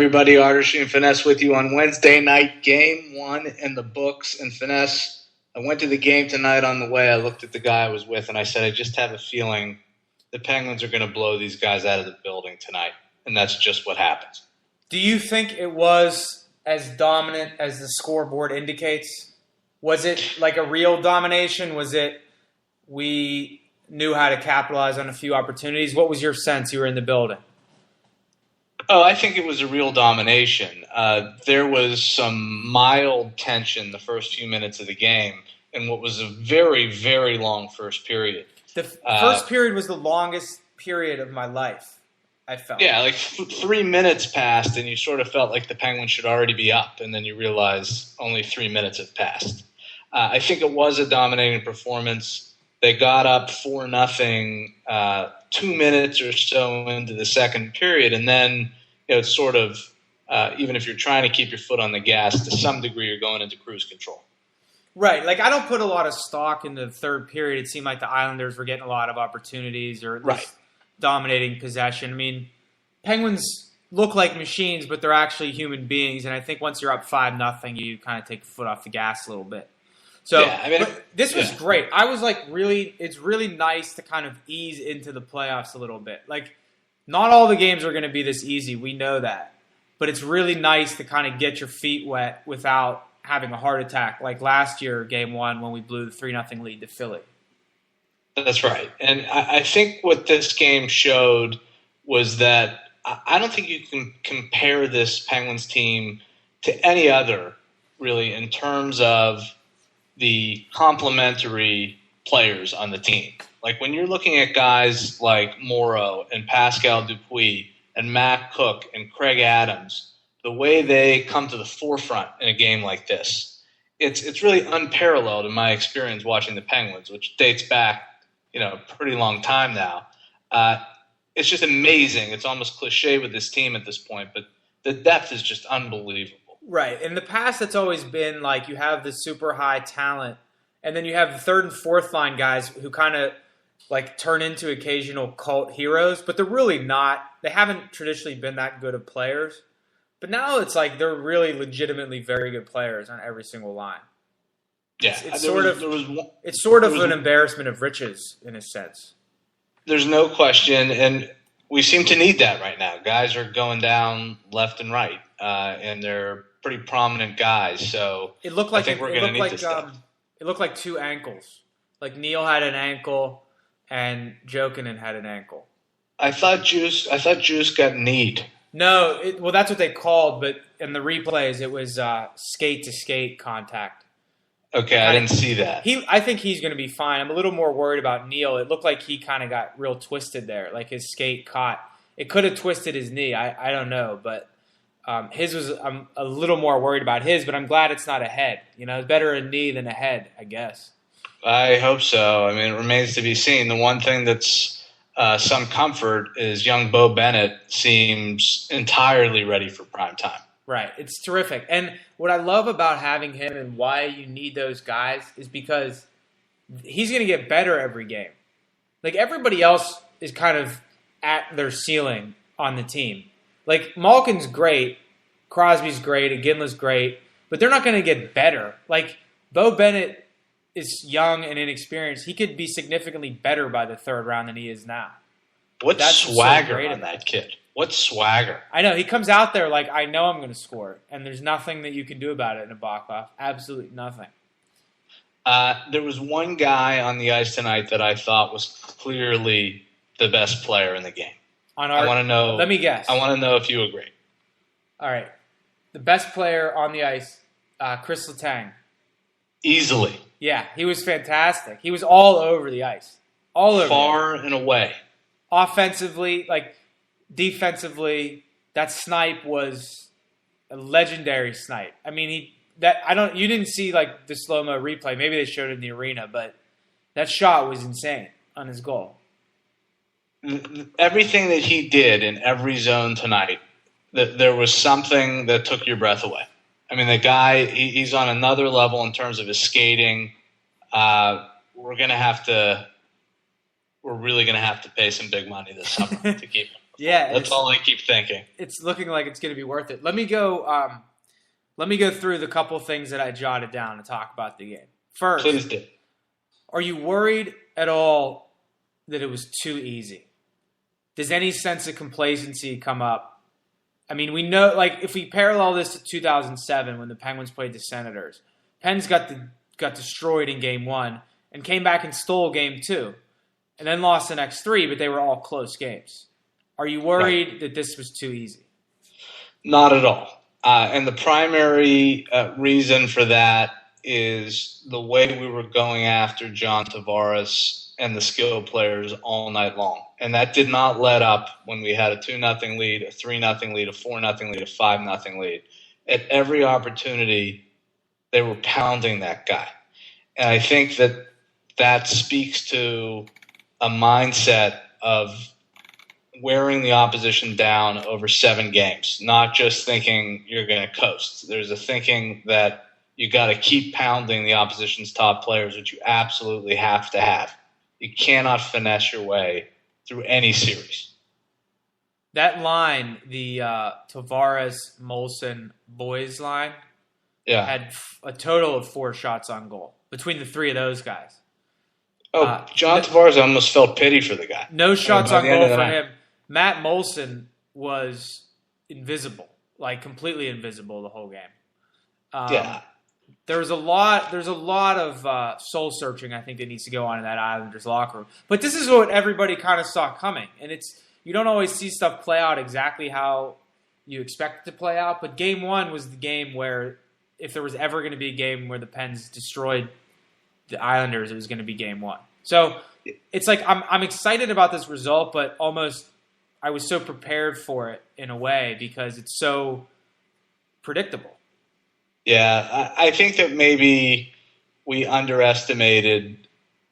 everybody? Artistry and Finesse with you on Wednesday night. Game 1 in the books. And Finesse, I went to the game tonight on the way. I looked at the guy I was with, and I said, I just have a feeling the Penguins are going to blow these guys out of the building tonight. And that's just what happens. Do you think it was as dominant as the scoreboard indicates? Was it like a real domination? Was it we knew how to capitalize on a few opportunities? What was your sense? You were in the building. Oh, I think it was a real domination. There was some mild tension the first few minutes of the game in what was a very, very long first period. The first period was the longest period of my life, I felt. Yeah, like 3 minutes passed, and you sort of felt like the Penguins should already be up, and then you realize only 3 minutes have passed. I think it was a dominating performance. They got up 4-0 2 minutes or so into the second period, and then it's sort of, even if you're trying to keep your foot on the gas, to some degree you're going into cruise control. Right. Like, I don't put a lot of stock in the third period. It seemed like the Islanders were getting a lot of opportunities or at least dominating possession. I mean, Penguins look like machines, but they're actually human beings, and I think once you're up 5-0, you kind of take your foot off the gas a little bit. So but this was great. I was like, it's really nice to kind of ease into the playoffs a little bit. Like, not all the games are going to be this easy. We know that. But it's really nice to kind of get your feet wet without having a heart attack, like last year, Game 1, when we blew the 3-0 lead to Philly. That's right. And I think what this game showed was that I don't think you can compare this Penguins team to any other, really, in terms of the complementary players on the team. Like, when you're looking at guys like Morrow and Pascal Dupuis and Matt Cook and Craig Adams, the way they come to the forefront in a game like this, it's really unparalleled in my experience watching the Penguins, which dates back, a pretty long time now. It's just amazing. It's almost cliche with this team at this point, but the depth is just unbelievable. Right. In the past, it's always been like you have the super high talent, and then you have the third and fourth line guys who kind of like turn into occasional cult heroes, but they're really not. They haven't traditionally been that good of players. But now it's like they're really legitimately very good players on every single line. Yeah, it's sort of an embarrassment of riches in a sense. There's no question, and we seem to need that right now. Guys are going down left and right, and they're pretty prominent guys. So it looked like I think we're going to need this stuff. It looked like two ankles. Like Neil had an ankle, and Jokinen had an ankle. I thought Juice got kneed. No, that's what they called, but in the replays, it was skate-to-skate contact. Okay, I didn't see that. I think he's going to be fine. I'm a little more worried about Neil. It looked like he kind of got real twisted there, like his skate caught. It could have twisted his knee. I don't know, but his was. I'm a little more worried about his, but I'm glad it's not a head. It's better a knee than a head, I guess. I hope so. I mean, it remains to be seen. The one thing that's some comfort is young Bo Bennett seems entirely ready for prime time. Right. It's terrific. And what I love about having him and why you need those guys is because he's going to get better every game. Like, everybody else is kind of at their ceiling on the team. Like, Malkin's great, Crosby's great, Iginla's great, but they're not going to get better. Like, Bo Bennett is young and inexperienced. He could be significantly better by the third round than he is now. That's swagger on that kid? What swagger? I know. He comes out there like, I know I'm going to score, and there's nothing that you can do about it in a Nabokov. Absolutely nothing. There was one guy on the ice tonight that I thought was clearly the best player in the game. I want to know. Let me guess. I want to know if you agree. All right. The best player on the ice, Chris Letang. Easily. Yeah, he was fantastic. He was all over the ice. All over. Far and away. Offensively, like defensively, that snipe was a legendary snipe. I mean, you didn't see like the slow-mo replay. Maybe they showed it in the arena, but that shot was insane on his goal. Everything that he did in every zone tonight, there was something that took your breath away. I mean, the guy, he's on another level in terms of his skating. We're really going to have to pay some big money this summer to keep him. Yeah, that's all I keep thinking. It's looking like it's going to be worth it. Let me go. Let me go through the couple things that I jotted down to talk about the game. First, please do. Are you worried at all that it was too easy? Does any sense of complacency come up? I mean, we know, like, if we parallel this to 2007 when the Penguins played the Senators, Pens got destroyed in Game 1 and came back and stole Game 2 and then lost the next 3, but they were all close games. Are you worried that this was too easy? Not at all. And the primary reason for that is the way we were going after John Tavares and the skilled players all night long. And that did not let up when we had a 2-0 lead, a 3-0 lead, a 4-0 lead, a 5-0 lead. At every opportunity, they were pounding that guy. And I think that speaks to a mindset of wearing the opposition down over 7 games, not just thinking you're going to coast. There's a thinking that you got to keep pounding the opposition's top players, which you absolutely have to have. You cannot finesse your way through any series. That line, the Tavares, Molson, Boys line, had a total of 4 shots on goal between the 3 of those guys. John Tavares, I almost felt pity for the guy. No shots on goal for him. Matt Molson was invisible, like completely invisible the whole game. There's a lot of soul searching I think that needs to go on in that Islanders locker room. But this is what everybody kind of saw coming, and you don't always see stuff play out exactly how you expect it to play out. But Game 1 was the game where, if there was ever going to be a game where the Pens destroyed the Islanders, it was going to be Game 1. So it's like I'm excited about this result, but almost I was so prepared for it in a way because it's so predictable. Yeah, I think that maybe we underestimated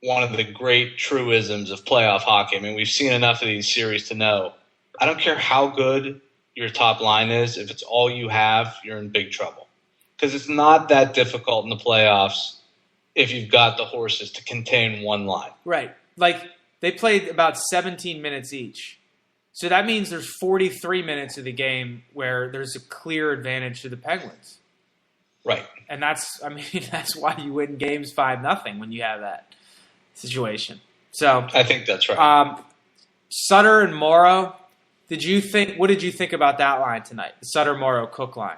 one of the great truisms of playoff hockey. I mean, we've seen enough of these series to know I don't care how good your top line is. If it's all you have, you're in big trouble. Because it's not that difficult in the playoffs if you've got the horses to contain one line. Right. Like, they played about 17 minutes each. So that means there's 43 minutes of the game where there's a clear advantage to the Penguins. Right. And that's why you win games 5-0 when you have that situation. So I think that's right. Sutter and Morrow, what did you think about that line tonight? The Sutter-Morrow-Cook line.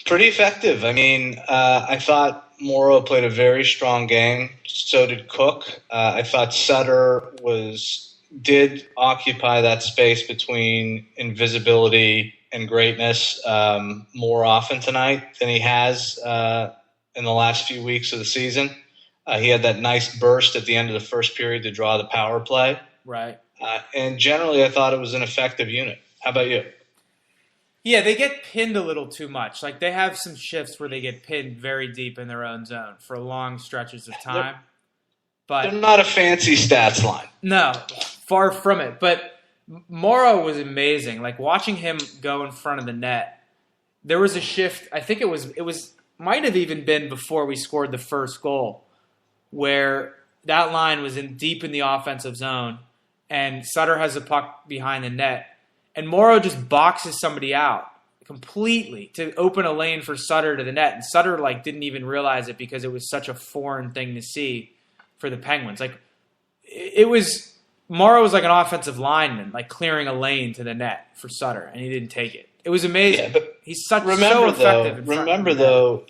Pretty effective. I mean, I thought Morrow played a very strong game. So did Cook. I thought Sutter did occupy that space between invisibility and greatness more often tonight than he has in the last few weeks of the season. He had that nice burst at the end of the first period to draw the power play. Right. And generally, I thought it was an effective unit. How about you? Yeah, they get pinned a little too much. Like, they have some shifts where they get pinned very deep in their own zone for long stretches of time. But they're not a fancy stats line. No, far from it. But Morrow was amazing. Like, watching him go in front of the net, there was a shift. I think it might have even been before we scored the first goal, where that line was deep in the offensive zone, and Sutter has a puck behind the net, and Morrow just boxes somebody out completely to open a lane for Sutter to the net, and Sutter didn't even realize it because it was such a foreign thing to see for the Penguins. Morrow was like an offensive lineman, clearing a lane to the net for Sutter, and he didn't take it. It was amazing. Yeah, but he's so effective. Remember,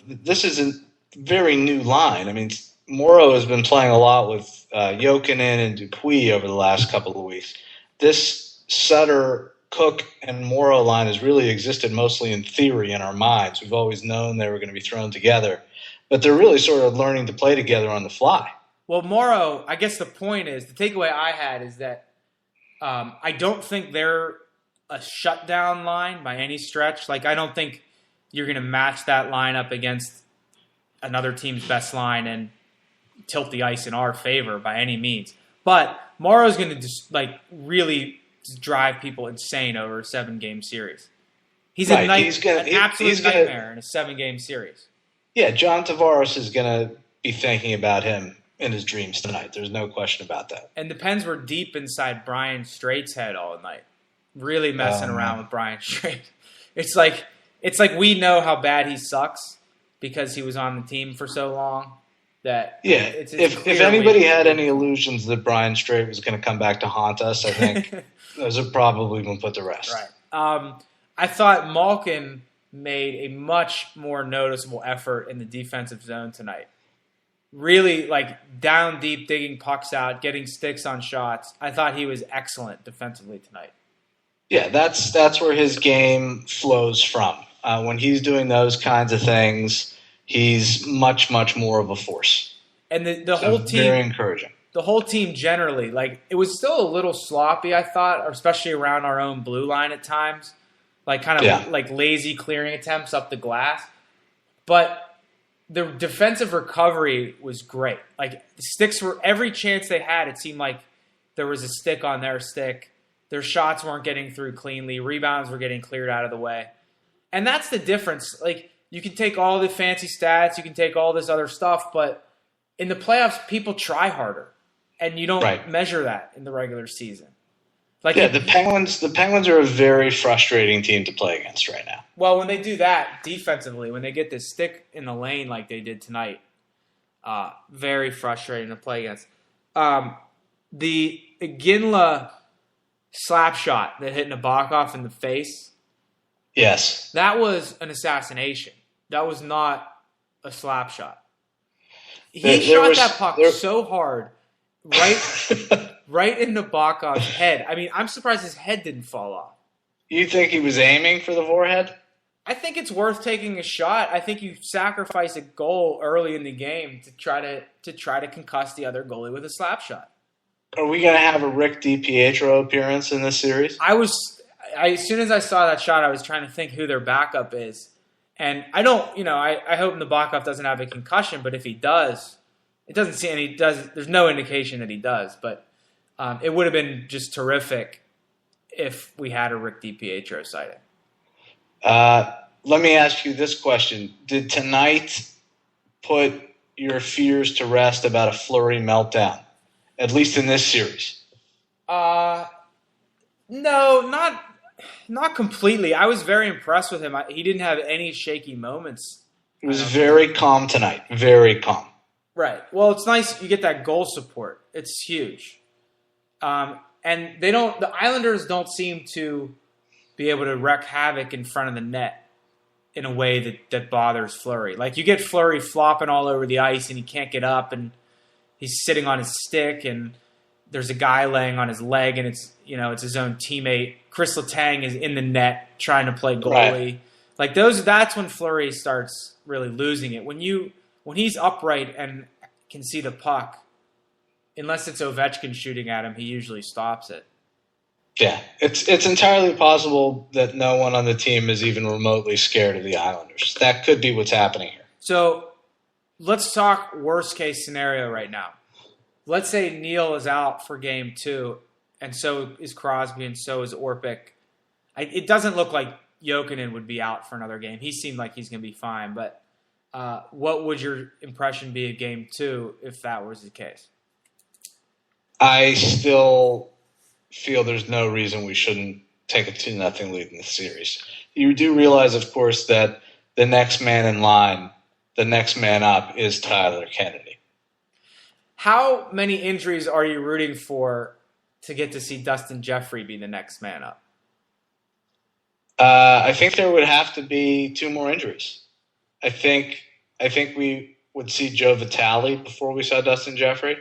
this is a very new line. I mean, Morrow has been playing a lot with Jokinen and Dupuis over the last couple of weeks. This Sutter, Cook, and Morrow line has really existed mostly in theory in our minds. We've always known they were going to be thrown together, but they're really sort of learning to play together on the fly. Well, Morrow, I guess the takeaway I had is that I don't think they're a shutdown line by any stretch. I don't think you're going to match that line up against another team's best line and tilt the ice in our favor by any means. But Morrow's going to just really drive people insane over a 7-game series. He's an absolute nightmare in a 7-game series. Yeah, John Tavares is going to be thinking about him in his dreams tonight. There's no question about that. And the Pens were deep inside Brian Straight's head all night. really messing around with Brian Strait. It's like we know how bad he sucks because he was on the team for so long. That it's if anybody had any illusions that Brian Strait was going to come back to haunt us, I think those have probably been put to rest. Right. I thought Malkin made a much more noticeable effort in the defensive zone tonight. Really, down deep, digging pucks out, getting sticks on shots. I thought he was excellent defensively tonight. Yeah, that's where his game flows from. When he's doing those kinds of things, he's much, much more of a force. And the whole team, very encouraging. The whole team generally, it was still a little sloppy, I thought, especially around our own blue line at times, lazy clearing attempts up the glass. But the defensive recovery was great. The sticks were every chance they had. It seemed like there was a stick on their stick. Their shots weren't getting through cleanly. Rebounds were getting cleared out of the way, and that's the difference. You can take all the fancy stats, you can take all this other stuff, but in the playoffs, people try harder, and you don't measure that in the regular season. The Penguins are a very frustrating team to play against right now. Well, when they do that defensively, when they get this stick in the lane like they did tonight, very frustrating to play against. The Iginla slap shot that hit Nabokov in the face. Yes. That was an assassination. That was not a slap shot. He shot that puck so hard, right in Nabokov's head. I mean, I'm surprised his head didn't fall off. You think he was aiming for the forehead? I think it's worth taking a shot. I think you sacrifice a goal early in the game to try to concuss the other goalie with a slap shot. Are we going to have a Rick DiPietro appearance in this series? As soon as I saw that shot, I was trying to think who their backup is. And I hope Nabokov doesn't have a concussion, but if he does, there's no indication that he does, but it would have been just terrific if we had a Rick DiPietro sighting. Let me ask you this question. Did tonight put your fears to rest about a Fleury meltdown, at least in this series? No, not completely. I was very impressed with him. He didn't have any shaky moments. He was very calm tonight. Very calm. Right. Well, it's nice you get that goal support. It's huge. And the Islanders don't seem to be able to wreak havoc in front of the net in a way that bothers Fleury. You get Fleury flopping all over the ice and he can't get up and he's sitting on his stick and there's a guy laying on his leg and it's his own teammate. Chris Letang is in the net trying to play goalie. Right. That's when Fleury starts really losing it. When he's upright and can see the puck, unless it's Ovechkin shooting at him, he usually stops it. Yeah, it's entirely possible that no one on the team is even remotely scared of the Islanders. That could be what's happening here. So let's talk worst case scenario right now. Let's say Neal is out for game 2, and so is Crosby, and so is Orpik. It doesn't look like Jokinen would be out for another game. He seemed like he's going to be fine, but what would your impression be of game 2 if that was the case? I still feel there's no reason we shouldn't take a 2-0 lead in the series. You do realize, of course, that the next man in line, the next man up is Tyler Kennedy. How many injuries are you rooting for to get to see Dustin Jeffrey be the next man up? I think there would have to be 2 more injuries. I think we would see Joe Vitale before we saw Dustin Jeffrey.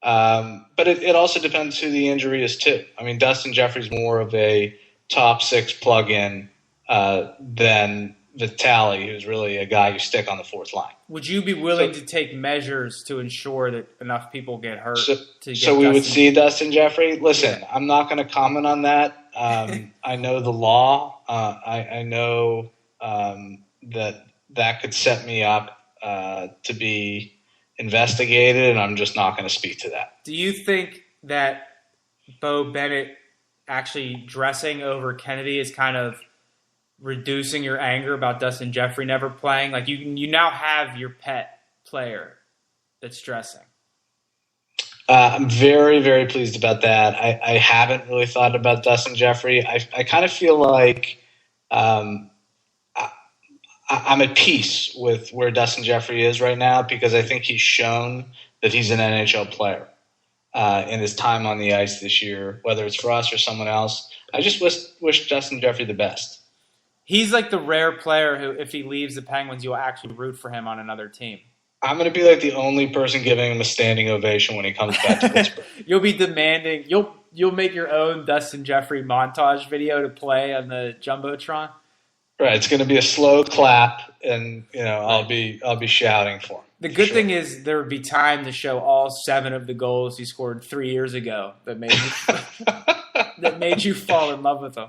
But it also depends who the injury is too. I mean, Dustin Jeffrey's more of a top 6 plug-in than Vitale, who's really a guy you stick on the 4th line. Would you be willing to take measures to ensure that enough people get hurt? So we would see Dustin Jeffrey? Listen, yeah. I'm not going to comment on that. I know the law. I know that could set me up to be investigated, and I'm just not going to speak to that. Do you think that Bo Bennett actually dressing over Kennedy is kind of reducing your anger about Dustin Jeffrey never playing? You now have your pet player that's dressing. I'm very, very pleased about that. I haven't really thought about Dustin Jeffrey. I kind of feel like um, I'm at peace with where Dustin Jeffrey is right now because I think he's shown that he's an NHL player in his time on the ice this year, whether it's for us or someone else. I just wish Dustin Jeffrey the best. He's like the rare player who, if he leaves the Penguins, you'll actually root for him on another team. I'm going to be like the only person giving him a standing ovation when he comes back to Pittsburgh. You'll be demanding. You'll make your own Dustin Jeffrey montage video to play on the jumbotron. Right, it's going to be a slow clap, and I'll be shouting for him. The good thing is there would be time to show all 7 of the goals he scored 3 years ago that made you fall in love with him.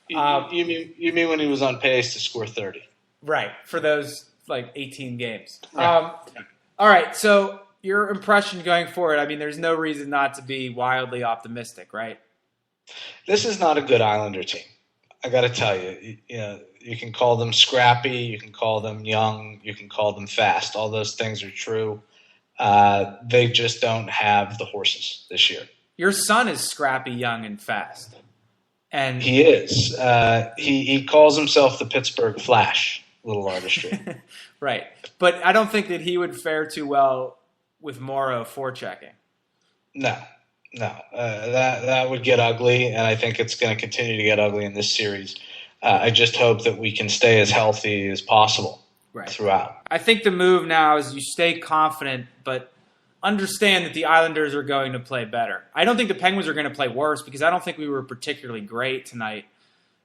You mean when he was on pace to score 30? Right, for those 18 games. Right. All right, so your impression going forward, I mean, there's no reason not to be wildly optimistic, right? This is not a good Islander team. I got to tell you, you can call them scrappy, you can call them young, you can call them fast. All those things are true. They just don't have the horses this year. Your son is scrappy, young, and fast. And he is. He calls himself the Pittsburgh Flash. Little artistry. Right. But I don't think that he would fare too well with Morrow forechecking. No. That would get ugly, and I think it's going to continue to get ugly in this series. I just hope that we can stay as healthy as possible throughout. I think the move now is you stay confident, but understand that the Islanders are going to play better. I don't think the Penguins are going to play worse because I don't think we were particularly great tonight.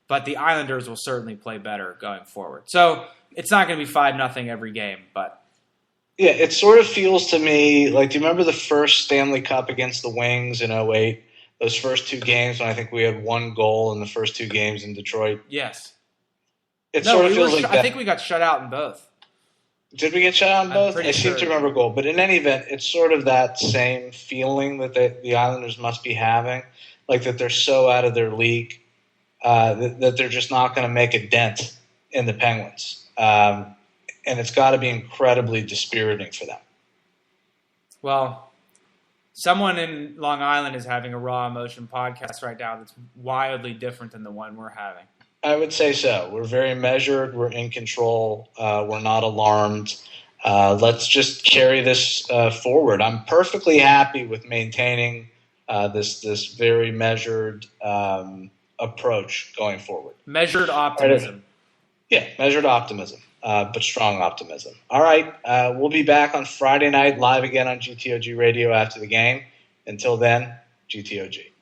But the Islanders will certainly play better going forward. So it's not going to be 5-0 every game, but yeah, it sort of feels to me like, do you remember the first Stanley Cup against the Wings in 2008? Those first 2 games when I think we had 1 goal in the first 2 games in Detroit? Yes. It sort of feels like that. I think we got shut out in both. Did we get shut out in both? I seem to remember a goal. But in any event, it's sort of that same feeling that the Islanders must be having, like that they're so out of their league. That they're just not going to make a dent in the Penguins. And it's got to be incredibly dispiriting for them. Well, someone in Long Island is having a Raw Emotion podcast right now that's wildly different than the one we're having. I would say so. We're very measured. We're in control. We're not alarmed. Let's just carry this forward. I'm perfectly happy with maintaining this very measured approach going forward. Measured optimism. Yeah, measured optimism, but strong optimism. All right, we'll be back on Friday night live again on GTOG Radio after the game. Until then, GTOG.